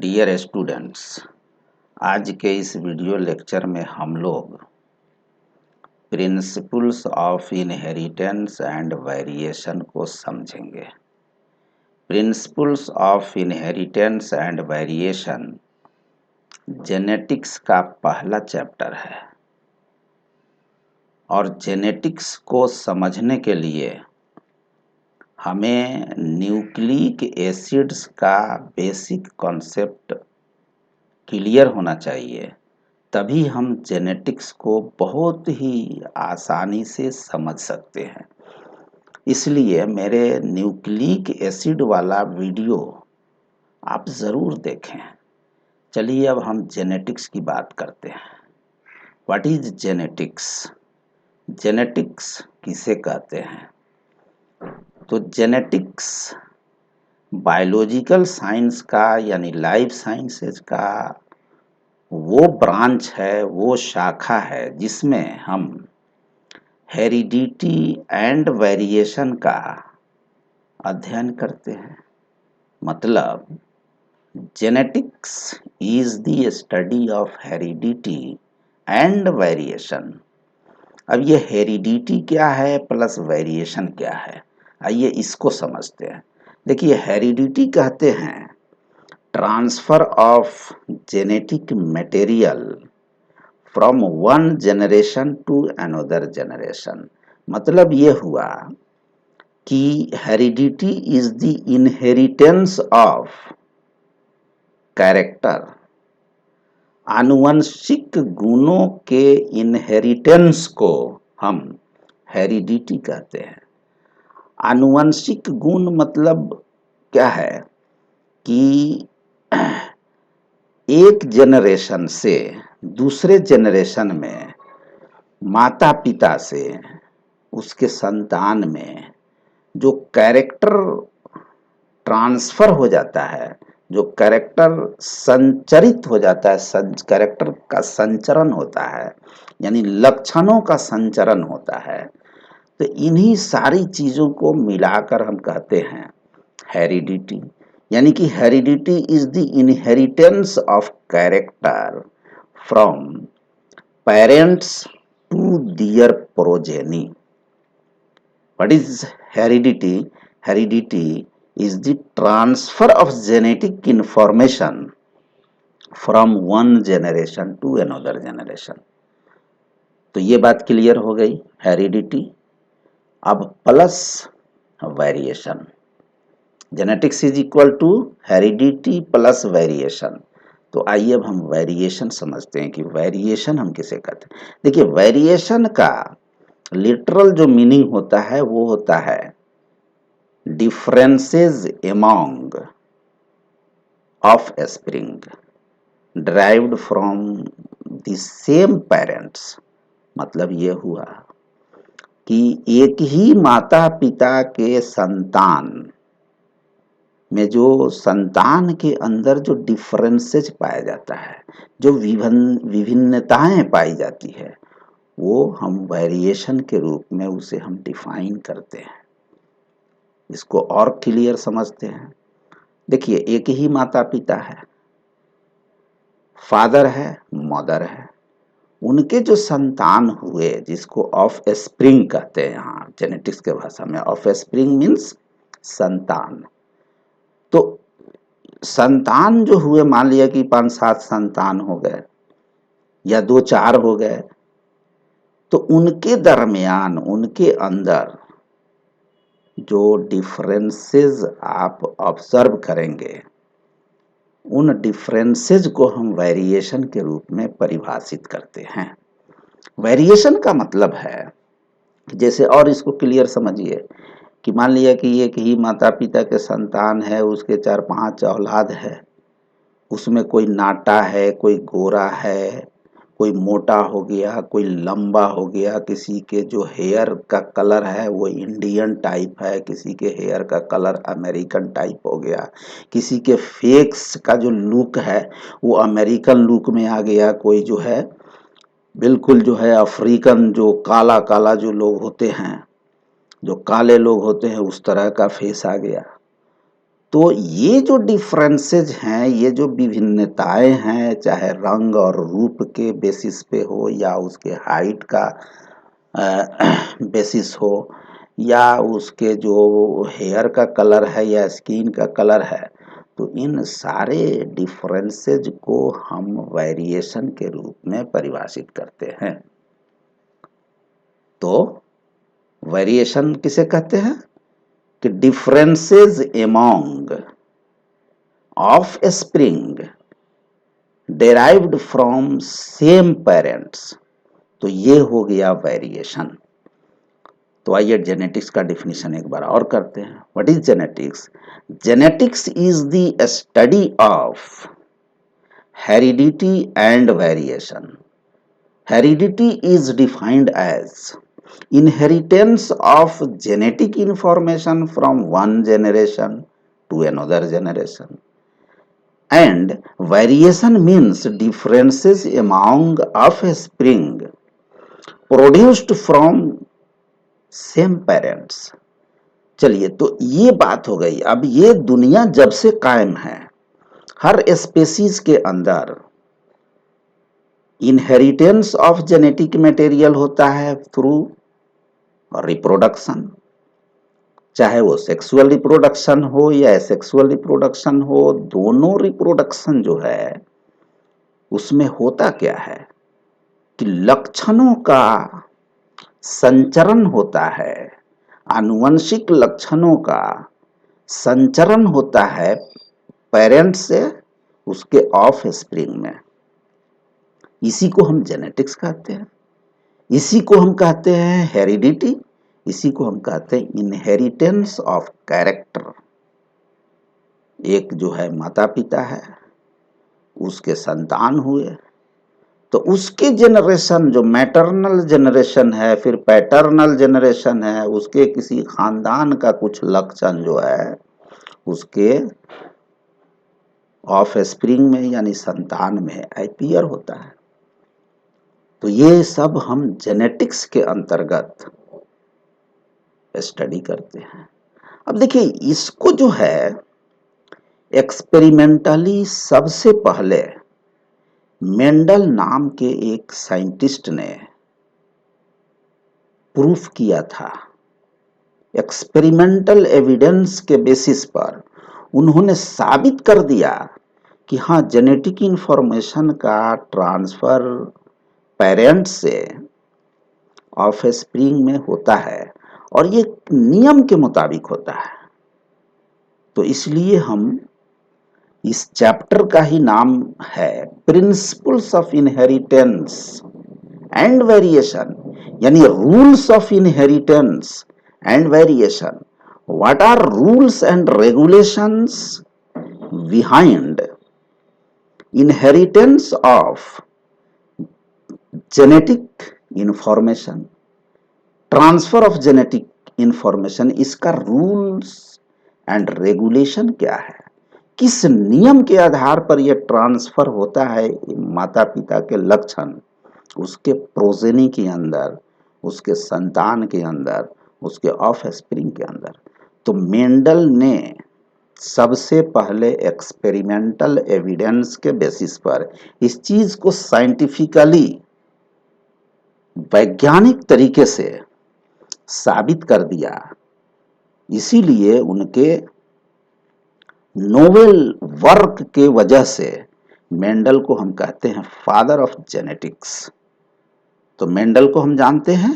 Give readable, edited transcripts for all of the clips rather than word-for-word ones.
Dear students, आज के इस वीडियो लेक्चर में हम लोग principles of inheritance and variation को समझेंगे। Principles of inheritance and variation genetics का पहला चैप्टर है और जेनेटिक्स को समझने के लिए हमें न्यूक्लिक एसिड्स का बेसिक कॉन्सेप्ट क्लियर होना चाहिए, तभी हम जेनेटिक्स को बहुत ही आसानी से समझ सकते हैं। इसलिए मेरे न्यूक्लिक एसिड वाला वीडियो आप ज़रूर देखें। चलिए अब हम जेनेटिक्स की बात करते हैं। What is genetics? जेनेटिक्स किसे कहते हैं? तो जेनेटिक्स बायोलॉजिकल साइंस का यानी लाइफ साइंसेज का वो ब्रांच है, वो शाखा है जिसमें हम हेरिडिटी एंड वेरिएशन का अध्ययन करते हैं। मतलब genetics is the study of heredity and variation. अब ये हेरिडिटी क्या है प्लस वेरिएशन क्या है, आइए इसको समझते हैं। देखिए, हेरिडिटी कहते हैं transfer of genetic material from one generation to another generation. मतलब ये हुआ कि heredity is the inheritance of character. आनुवंशिक गुणों के इनहेरिटेंस को हम हेरिडिटी कहते हैं। आनुवंशिक गुण मतलब क्या है कि एक जनरेशन से दूसरे जनरेशन में माता पिता से उसके संतान में जो कैरेक्टर ट्रांसफर हो जाता है, जो कैरेक्टर संचरित हो जाता है, कैरेक्टर का संचरण होता है, यानी लक्षणों का संचरण होता है, तो इन्हीं सारी चीज़ों को मिलाकर हम कहते हैं हेरिडिटी। यानी कि heredity is the inheritance of character from parents to their progeny. What is heredity? Heredity is the transfer of genetic information from one generation to another generation। तो ये बात क्लियर हो गई, हेरिडिटी। अब plus variation. Genetics is equal to heredity plus variation. तो आइए अब हम वेरिएशन समझते हैं कि वेरिएशन हम किसे कहते हैं। देखिए, वेरिएशन का लिटरल जो मीनिंग होता है वो होता है differences among offspring derived from the same parents। मतलब ये हुआ कि एक ही माता पिता के संतान में जो संतान के अंदर जो डिफरेंसेस पाया जाता है, जो विभिन्नताएं पाई जाती है, वो हम वेरिएशन के रूप में उसे हम डिफाइन करते हैं। इसको और क्लियर समझते हैं। देखिए, एक ही माता पिता है, फादर है, मदर है, उनके जो संतान हुए जिसको ऑफ स्प्रिंग कहते हैं, यहाँ जेनेटिक्स के भाषा में ऑफ स्प्रिंग मीन्स संतान। तो संतान जो हुए, मान लिया कि 5-7 संतान हो गए या 2-4 हो गए, तो उनके दरमियान उनके अंदर जो डिफरेंसेस आप ऑब्जर्व करेंगे, उन डिफरेंसेस को हम वेरिएशन के रूप में परिभाषित करते हैं। वेरिएशन का मतलब है, जैसे और इसको क्लियर समझिए कि मान लिया कि एक ही माता पिता के संतान है, उसके 4-5 औलाद है, उसमें कोई नाटा है, कोई गोरा है, कोई मोटा हो गया, कोई लंबा हो गया, किसी के जो हेयर का कलर है वो इंडियन टाइप है, किसी के हेयर का कलर अमेरिकन टाइप हो गया, किसी के फेस का जो लुक है वो अमेरिकन लुक में आ गया, कोई जो है बिल्कुल जो है अफ्रीकन, जो काला काला जो लोग होते हैं, जो काले लोग होते हैं, उस तरह का फेस आ गया। तो ये जो डिफरेंसेस हैं, ये जो विभिन्नताएं हैं, चाहे रंग और रूप के बेसिस पे हो या उसके हाइट का बेसिस हो या उसके जो हेयर का कलर है या स्किन का कलर है, तो इन सारे डिफरेंसेस को हम वेरिएशन के रूप में परिभाषित करते हैं। तो वेरिएशन किसे कहते हैं कि differences among of spring derived from same parents. तो ये हो गया वेरिएशन। तो आइए जेनेटिक्स का डिफिनीशन एक बार और करते हैं। What is genetics? Genetics is the study of heredity and variation. Heredity is defined as inheritance of genetic information from one generation to another generation, and variation means differences among offspring produced from same parents। चलिए, तो ये बात हो गई। अब ये दुनिया जब से कायम है, हर स्पेसीज के अंदर इनहेरिटेंस ऑफ जेनेटिक मटेरियल होता है थ्रू रिप्रोडक्शन, चाहे वो सेक्सुअल रिप्रोडक्शन हो या एसेक्सुअल रिप्रोडक्शन हो। दोनों रिप्रोडक्शन जो है उसमें होता क्या है कि लक्षणों का संचरण होता है, आनुवंशिक लक्षणों का संचरण होता है पेरेंट से उसके ऑफ स्प्रिंग में। इसी को हम जेनेटिक्स कहते हैं, इसी को हम कहते हैं हेरिडिटी, इसी को हम कहते हैं इनहेरिटेंस ऑफ कैरेक्टर। एक जो है माता पिता है, उसके संतान हुए, तो उसके जेनरेशन जो मैटरनल जेनरेशन है, फिर पैटर्नल जेनरेशन है, उसके किसी खानदान का कुछ लक्षण जो है उसके ऑफ स्प्रिंग में यानी संतान में अपीयर होता है। तो ये सब हम जेनेटिक्स के अंतर्गत स्टडी करते हैं। अब देखिए, इसको जो है एक्सपेरिमेंटली सबसे पहले मेंडल नाम के एक साइंटिस्ट ने प्रूफ किया था। एक्सपेरिमेंटल एविडेंस के बेसिस पर उन्होंने साबित कर दिया कि हाँ, जेनेटिक इंफॉर्मेशन का ट्रांसफर पेरेंट से ऑफ स्प्रिंग में होता है और ये नियम के मुताबिक होता है। तो इसलिए हम इस चैप्टर का ही नाम है principles of inheritance and variation, यानी rules of inheritance and variation. What are rules and regulations behind inheritance of genetic information, transfer of genetic information, इसका रूल्स एंड रेगुलेशन क्या है, किस नियम के आधार पर यह ट्रांसफर होता है माता पिता के लक्षण उसके प्रोजेनी के अंदर, उसके संतान के अंदर, उसके ऑफ स्प्रिंग के अंदर। तो मेंडल ने सबसे पहले एक्सपेरिमेंटल एविडेंस के बेसिस पर इस चीज को साइंटिफिकली वैज्ञानिक तरीके से साबित कर दिया। इसीलिए उनके नोबेल वर्क के वजह से मेंडल को हम कहते हैं फादर ऑफ जेनेटिक्स। तो मेंडल को हम जानते हैं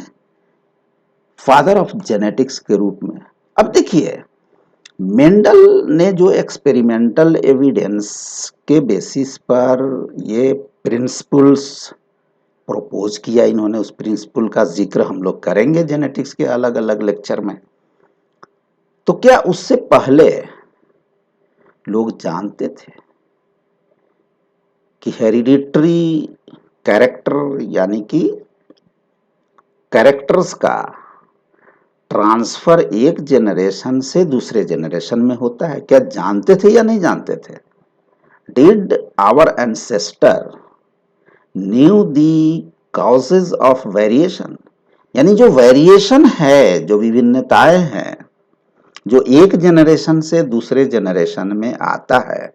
फादर ऑफ जेनेटिक्स के रूप में। अब देखिए, मेंडल ने जो एक्सपेरिमेंटल एविडेंस के बेसिस पर ये प्रिंसिपल्स प्रपोज किया, इन्होंने उस प्रिंसिपल का जिक्र हम लोग करेंगे जेनेटिक्स के अलग अलग लेक्चर में। तो क्या उससे पहले लोग जानते थे कि हेरिडिटरी कैरेक्टर यानी कि कैरेक्टर्स का ट्रांसफर एक जेनरेशन से दूसरे जेनरेशन में होता है? क्या जानते थे या नहीं जानते थे? Did our ancestor knew the causes of variation, यानी जो वेरिएशन है, जो विभिन्नताएं हैं, जो एक जनरेशन से दूसरे जनरेशन में आता है,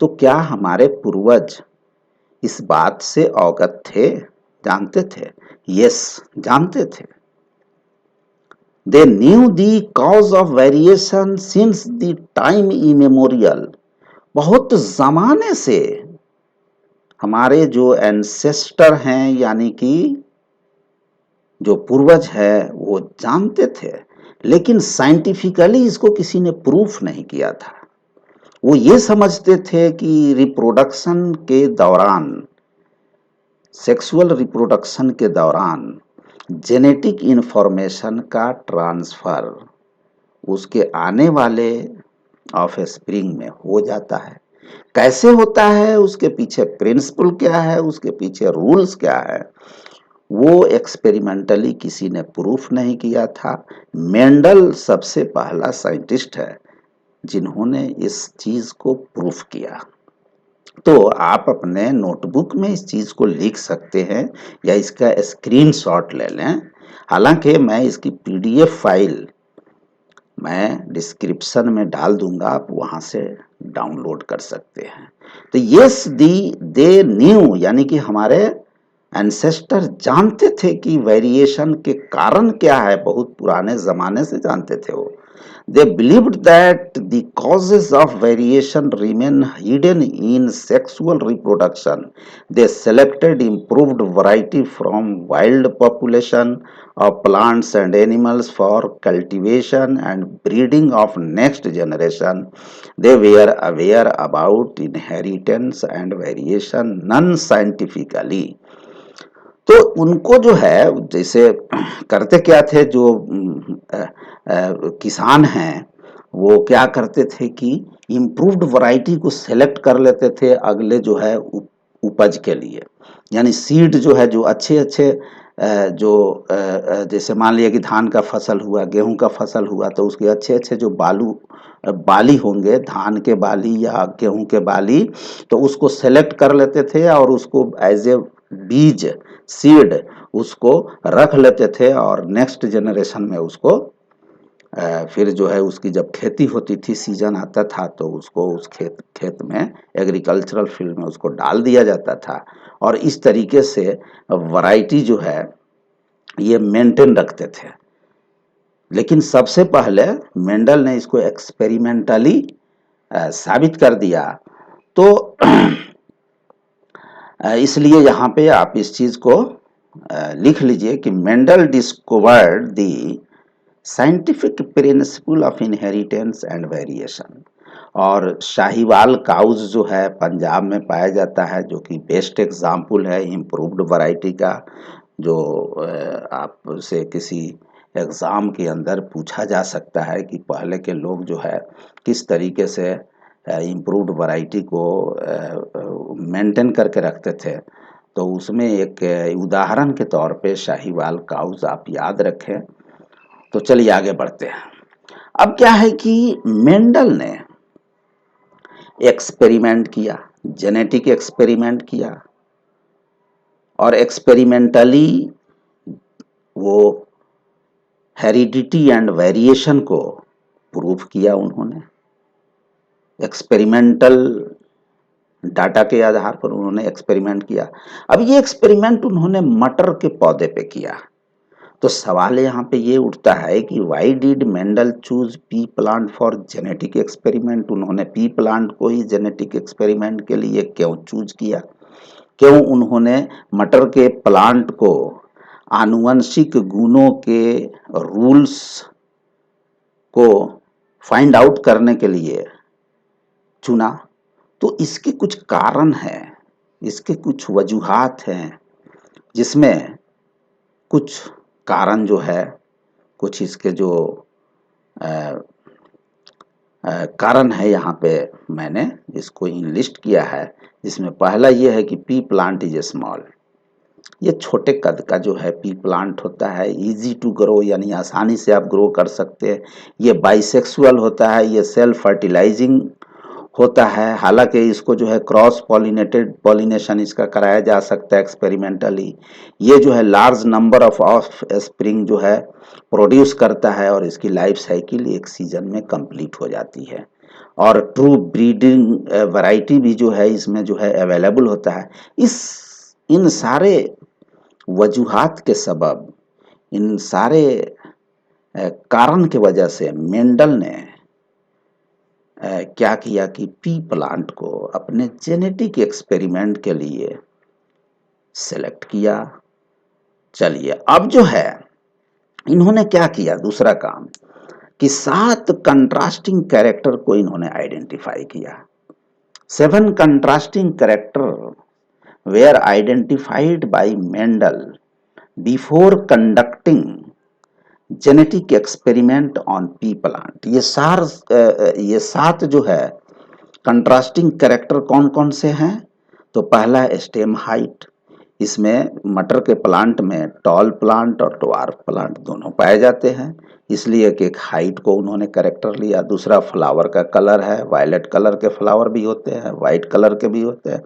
तो क्या हमारे पूर्वज इस बात से अवगत थे, जानते थे? यस, जानते थे। They knew the cause of variation since the time immemorial. बहुत जमाने से हमारे जो एंसेस्टर हैं, यानी कि जो पूर्वज है, वो जानते थे, लेकिन साइंटिफिकली इसको किसी ने प्रूफ नहीं किया था। वो ये समझते थे कि रिप्रोडक्शन के दौरान, सेक्सुअल रिप्रोडक्शन के दौरान जेनेटिक इंफॉर्मेशन का ट्रांसफर उसके आने वाले ऑफ स्प्रिंग में हो जाता है। कैसे होता है, उसके पीछे प्रिंसिपल क्या है, उसके पीछे रूल्स क्या है, वो एक्सपेरिमेंटली किसी ने प्रूफ नहीं किया था। मेंडल सबसे पहला साइंटिस्ट है जिन्होंने इस चीज को प्रूफ किया। तो आप अपने नोटबुक में इस चीज को लिख सकते हैं या इसका स्क्रीनशॉट ले लें। हालांकि मैं इसकी पीडीएफ फाइल मैं डिस्क्रिप्शन में डाल दूंगा, आप वहां से डाउनलोड कर सकते हैं। तो यस दी दे न्यू, यानी कि हमारे एंसेस्टर जानते थे कि वेरिएशन के कारण क्या है, बहुत पुराने जमाने से जानते थे वो। They believed that the causes of variation remain hidden in sexual reproduction. They selected improved variety from wild population of plants and animals for cultivation and breeding of next generation. They were aware about inheritance and variation non-scientifically. तो उनको जो है, जैसे करते क्या थे, जो किसान हैं, वो क्या करते थे कि इम्प्रूव्ड वैरायटी को सेलेक्ट कर लेते थे अगले जो है उपज के लिए। यानी सीड जो है, जो अच्छे अच्छे जैसे मान लिया कि धान का फसल हुआ, गेहूं का फसल हुआ, तो उसके अच्छे अच्छे जो बाली होंगे, धान के बाली या गेहूं के बाली, तो उसको सेलेक्ट कर लेते थे और उसको एज ए बीज, सीड, उसको रख लेते थे और नेक्स्ट जनरेशन में उसको फिर जो है उसकी जब खेती होती थी, सीजन आता था, तो उसको उस खेत में एग्रीकल्चरल फील्ड में उसको डाल दिया जाता था। और इस तरीके से वैरायटी जो है ये मेंटेन रखते थे। लेकिन सबसे पहले मेंडल ने इसको एक्सपेरिमेंटली साबित कर दिया। तो इसलिए यहाँ पे आप इस चीज को लिख लीजिए कि Mendel discovered the scientific principle of inheritance and variation. और शाहीवाल काउज जो है पंजाब में पाया जाता है, जो कि बेस्ट एग्जाम्पल है इम्प्रूव्ड वैरायटी का, जो आपसे किसी एग्ज़ाम के अंदर पूछा जा सकता है कि पहले के लोग जो है किस तरीके से इम्प्रूव्ड वैरायटी को मेंटेन करके रखते थे। तो उसमें एक उदाहरण के तौर पे शाहीवाल काउज आप याद रखें। तो चलिए आगे बढ़ते हैं। अब क्या है कि मेंडल ने एक्सपेरिमेंट किया, जेनेटिक एक्सपेरिमेंट किया, और एक्सपेरिमेंटली वो हेरिडिटी एंड वेरिएशन को प्रूव किया उन्होंने। एक्सपेरिमेंटल डाटा के आधार पर उन्होंने एक्सपेरिमेंट किया। अब ये एक्सपेरिमेंट उन्होंने मटर के पौधे पे किया। तो सवाल यहाँ पे ये उठता है कि why did Mendel choose P plant for genetic experiment. उन्होंने पी प्लांट को ही जेनेटिक एक्सपेरिमेंट के लिए क्यों चूज किया? क्यों उन्होंने मटर के प्लांट को आनुवंशिक गुणों के रूल्स को फाइंड आउट करने के लिए चुना? तो इसके कुछ कारण हैं, इसके कुछ वजूहात हैं, जिसमें कुछ कारण जो है, कुछ इसके जो कारण है, यहाँ पे मैंने इसको इनलिस्ट किया है। जिसमें पहला ये है कि पी प्लांट इज स्मॉल। ये छोटे कद का जो है पी प्लांट होता है, इजी टू ग्रो, यानी आसानी से आप ग्रो कर सकते हैं। ये बाइसेक्सुअल होता है, ये सेल्फ फर्टिलाइजिंग होता है। हालांकि इसको जो है क्रॉस पॉलिनेशन इसका कराया जा सकता है एक्सपेरिमेंटली। ये जो है लार्ज नंबर ऑफ स्प्रिंग जो है प्रोड्यूस करता है और इसकी लाइफ साइकिल एक सीजन में कंप्लीट हो जाती है। और ट्रू ब्रीडिंग वैरायटी भी जो है इसमें जो है अवेलेबल होता है। इन सारे वजूहात के सबब, इन सारे कारण की वजह से मेंडल ने क्या किया कि पी प्लांट को अपने जेनेटिक एक्सपेरिमेंट के लिए सेलेक्ट किया। चलिए अब जो है इन्होंने क्या किया, दूसरा काम कि 7 कंट्रास्टिंग कैरेक्टर को इन्होंने आइडेंटिफाई किया। 7 contrasting character were identified by Mendel before conducting genetic experiment on pea plant. ये 7 जो है कंट्रास्टिंग कैरेक्टर कौन कौन से हैं? तो पहला है स्टेम हाइट। इसमें मटर के प्लांट में टॉल प्लांट और ड्वार्फ प्लांट दोनों पाए जाते हैं, इसलिए कि एक हाइट को उन्होंने कैरेक्टर लिया। दूसरा फ्लावर का कलर है, वायलेट कलर के फ्लावर भी होते हैं, वाइट कलर के भी होते हैं।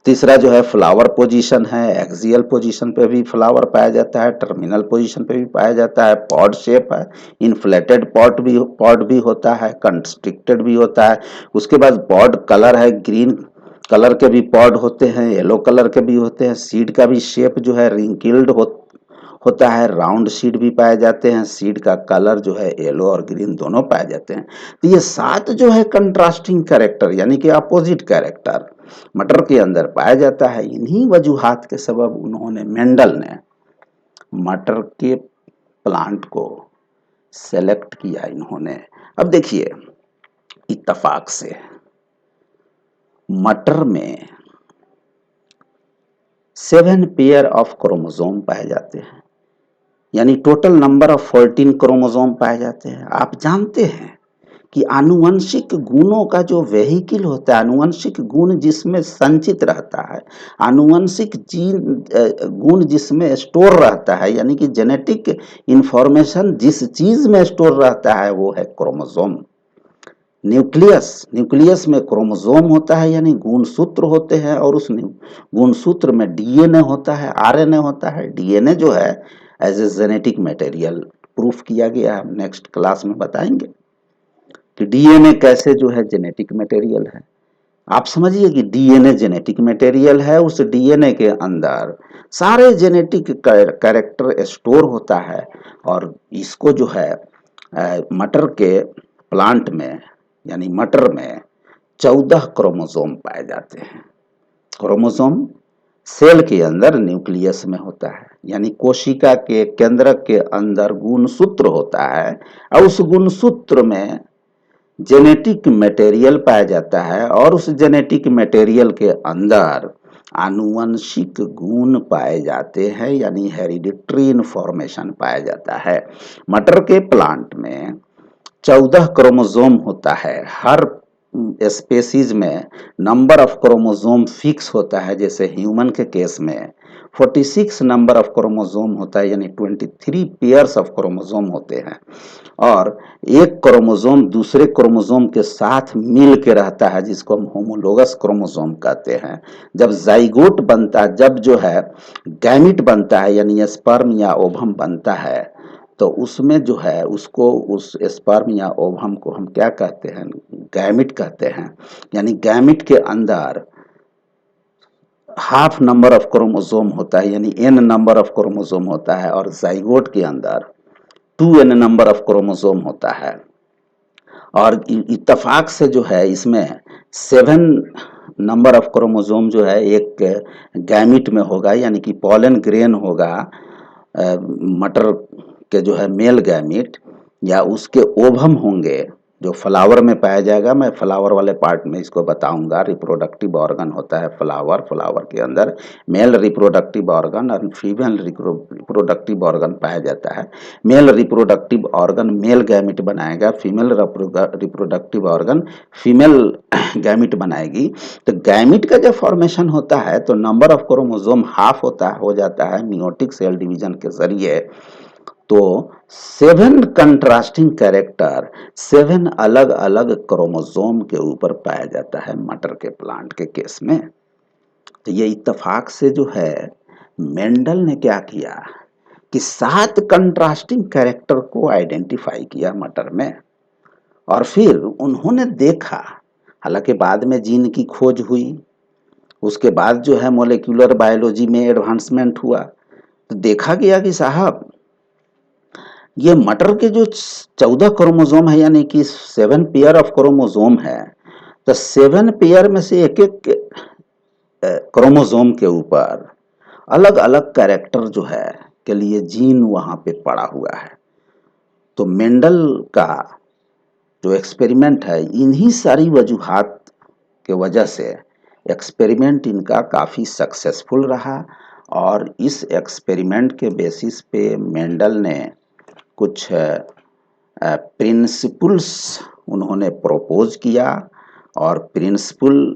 तीसरा जो है फ्लावर पोजीशन है, एक्सियल पोजीशन पे भी फ्लावर पाया जाता है, टर्मिनल पोजीशन पे भी पाया जाता है। पॉड शेप है, इन्फ्लेटेड पॉड भी होता है, कंस्ट्रिक्टेड भी होता है। उसके बाद पॉड कलर है, ग्रीन कलर के भी पॉड होते हैं, येलो कलर के भी होते हैं। सीड का भी शेप जो है रिंकिल्ड होता है, राउंड सीड भी पाए जाते हैं। सीड का कलर जो है येलो और ग्रीन दोनों पाए जाते हैं। तो ये 7 जो है कंट्रास्टिंग कैरेक्टर यानी कि अपोजिट कैरेक्टर मटर के अंदर पाया जाता है। इन्हीं वजूहात के सबब उन्होंने मेंडल ने मटर के प्लांट को सेलेक्ट किया इन्होंने। अब देखिए इत्तेफाक से मटर में 7 पेयर ऑफ क्रोमोसोम पाए जाते हैं, यानी टोटल नंबर ऑफ 14 क्रोमोसोम पाए जाते हैं। आप जानते हैं कि आनुवंशिक गुणों का जो वेहिकल होता है, आनुवंशिक गुण जिसमें संचित रहता है, आनुवंशिक गुण जिसमें स्टोर रहता है, यानी कि जेनेटिक इंफॉर्मेशन जिस चीज में स्टोर रहता है वो है क्रोमोसोम। न्यूक्लियस में क्रोमोसोम होता है, यानी गुणसूत्र होते हैं, और उस गुणसूत्र में डीएनए होता है, आरएनए होता है। डीएनए जो है as a genetic material proof किया गया है, हम नेक्स्ट क्लास में बताएंगे कि डीएनए कैसे जो है जेनेटिक मटेरियल है। आप समझिए कि डीएनए जेनेटिक मटेरियल है, उस डीएनए के अंदर सारे जेनेटिक कैरेक्टर स्टोर होता है, और इसको जो है मटर के प्लांट में यानी मटर में 14 क्रोमोसोम पाए जाते हैं। क्रोमोसोम सेल के अंदर न्यूक्लियस में होता है, यानी कोशिका के केंद्र के अंदर गुणसूत्र होता है, और उस गुणसूत्र में जेनेटिक मटेरियल पाया जाता है, और उस जेनेटिक मटेरियल के अंदर आनुवंशिक गुण पाए जाते हैं, यानी हेरिडिटरी इन्फॉर्मेशन पाया जाता है। मटर के प्लांट में 14 क्रोमोसोम होता है। हर स्पेसीज में नंबर ऑफ क्रोमोसोम फिक्स होता है, जैसे ह्यूमन के केस में 46 नंबर ऑफ क्रोमोसोम होता है, यानी 23 पेयर्स ऑफ क्रोमोसोम होते हैं। और एक क्रोमोसोम दूसरे क्रोमोसोम के साथ मिल के रहता है, जिसको हम होमोलोगस क्रोमोसोम कहते हैं। जब जाइगोट बनता है, जब जो है गैमिट बनता है, यानी स्पर्म या ओवम बनता है, तो उसमें जो है उसको उस स्पर्म या ओवम को हम क्या कहते हैं? गैमिट कहते हैं। यानी गैमिट के अंदर हाफ नंबर ऑफ क्रोमोसोम होता है, यानी n नंबर ऑफ क्रोमोसोम होता है, और जाइगोट के अंदर 2n नंबर ऑफ क्रोमोसोम होता है। और इत्तेफाक से जो है इसमें 7 नंबर ऑफ क्रोमोसोम जो है एक गैमिट में होगा, यानी कि पॉलन ग्रेन होगा मटर के जो है मेल गैमिट, या उसके ओवम होंगे जो फ्लावर में पाया जाएगा। मैं फ्लावर वाले पार्ट में इसको बताऊंगा। रिप्रोडक्टिव ऑर्गन होता है फ्लावर, फ्लावर के अंदर मेल रिप्रोडक्टिव ऑर्गन और फीमेल रिप्रोडक्टिव ऑर्गन पाया जाता है। Male reproductive organ male gamete बनाएगा, female reproductive organ female gamete बनाएगी। तो गैमिट का जब फॉर्मेशन होता है तो नंबर ऑफ क्रोमोसोम हाफ हो जाता है मियोटिक सेल डिवीजन के जरिए। तो 7 कंट्रास्टिंग कैरेक्टर 7 अलग अलग क्रोमोसोम के ऊपर पाया जाता है मटर के प्लांट के केस में। तो ये इत्तेफाक से जो है मेंडल ने क्या किया कि 7 कंट्रास्टिंग कैरेक्टर को आइडेंटिफाई किया मटर में, और फिर उन्होंने देखा, हालांकि बाद में जीन की खोज हुई, उसके बाद जो है मॉलिक्यूलर बायोलॉजी में एडवांसमेंट हुआ, तो देखा गया कि साहब ये मटर के जो 14 क्रोमोसोम है, यानी कि 7 पेयर ऑफ क्रोमोसोम है, तो 7 पेयर में से एक एक क्रोमोसोम के ऊपर अलग अलग कैरेक्टर जो है के लिए जीन वहां पे पड़ा हुआ है। तो मेंडल का जो एक्सपेरिमेंट है, इन्हीं सारी वजूहात के वजह से एक्सपेरिमेंट इनका काफ़ी सक्सेसफुल रहा, और इस एक्सपेरिमेंट के बेसिस पे मेंडल ने कुछ प्रिंसिपल्स उन्होंने प्रपोज किया, और प्रिंसिपल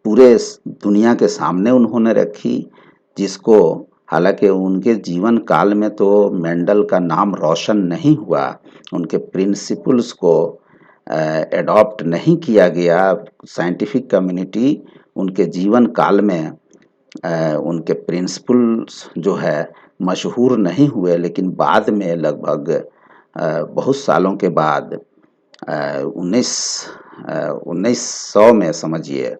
पूरे दुनिया के सामने उन्होंने रखी, जिसको हालांकि उनके जीवन काल में तो मेंडल का नाम रोशन नहीं हुआ, उनके प्रिंसिपल्स को एडॉप्ट नहीं किया गया, साइंटिफिक कम्युनिटी उनके जीवन काल में उनके प्रिंसिपल्स जो है मशहूर नहीं हुए, लेकिन बाद में लगभग बहुत सालों के बाद 1900 में समझिए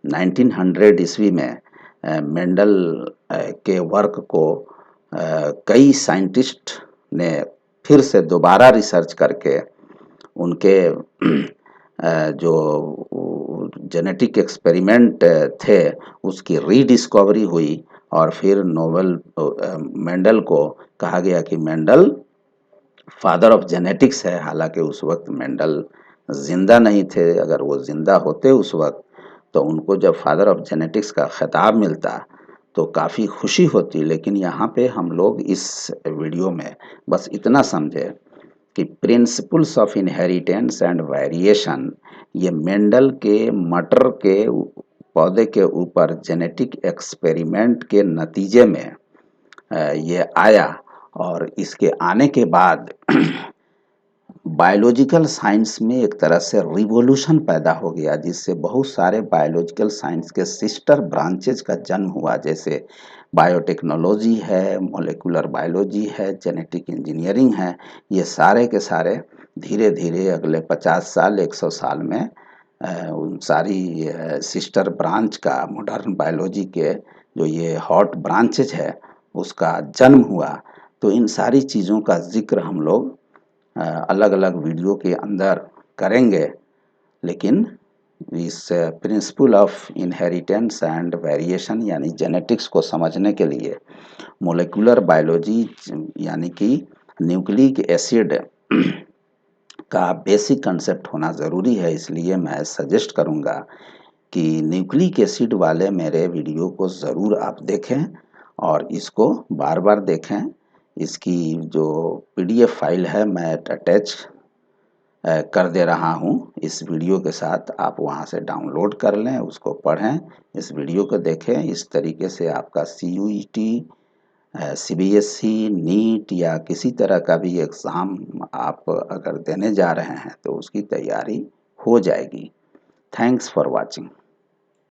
1900 ईस्वी में मेंडल के वर्क को कई साइंटिस्ट ने फिर से दोबारा रिसर्च करके उनके जो जेनेटिक एक्सपेरिमेंट थे उसकी रीडिस्कवरी हुई, और फिर नोबेल मेंडल को कहा गया कि मेंडल फादर ऑफ जेनेटिक्स है। हालांकि उस वक्त मेंडल जिंदा नहीं थे, अगर वो जिंदा होते उस वक्त तो उनको जब फादर ऑफ जेनेटिक्स का खिताब मिलता तो काफ़ी खुशी होती। लेकिन यहाँ पे हम लोग इस वीडियो में बस इतना समझे कि principles of inheritance and variation ये मेंडल के मटर के पौधे के ऊपर जेनेटिक एक्सपेरिमेंट के नतीजे में ये आया, और इसके आने के बाद बायोलॉजिकल साइंस में एक तरह से रिवॉल्यूशन पैदा हो गया, जिससे बहुत सारे बायोलॉजिकल साइंस के सिस्टर ब्रांचेज का जन्म हुआ, जैसे बायोटेक्नोलॉजी है, मॉलिक्यूलर बायोलॉजी है, जेनेटिक इंजीनियरिंग है। ये सारे के सारे धीरे धीरे अगले 50 साल 100 साल में उन सारी सिस्टर ब्रांच का मॉडर्न बायोलॉजी के जो ये हॉट ब्रांचेज है उसका जन्म हुआ। तो इन सारी चीज़ों का जिक्र हम लोग अलग अलग वीडियो के अंदर करेंगे, लेकिन इस principle of inheritance and variation यानी जेनेटिक्स को समझने के लिए मोलेकुलर बायोलॉजी यानी कि न्यूक्लिक एसिड का बेसिक कंसेप्ट होना ज़रूरी है। इसलिए मैं सजेस्ट करूँगा कि न्यूक्लिक एसिड वाले मेरे वीडियो को ज़रूर आप देखें, और इसको बार बार देखें। इसकी जो पीडीएफ फाइल है मैं अटैच कर दे रहा हूँ इस वीडियो के साथ, आप वहाँ से डाउनलोड कर लें, उसको पढ़ें, इस वीडियो को देखें। इस तरीके से आपका CUET, CBSE, नीट या किसी तरह का भी एग्ज़ाम आप अगर देने जा रहे हैं तो उसकी तैयारी हो जाएगी। Thanks for watching.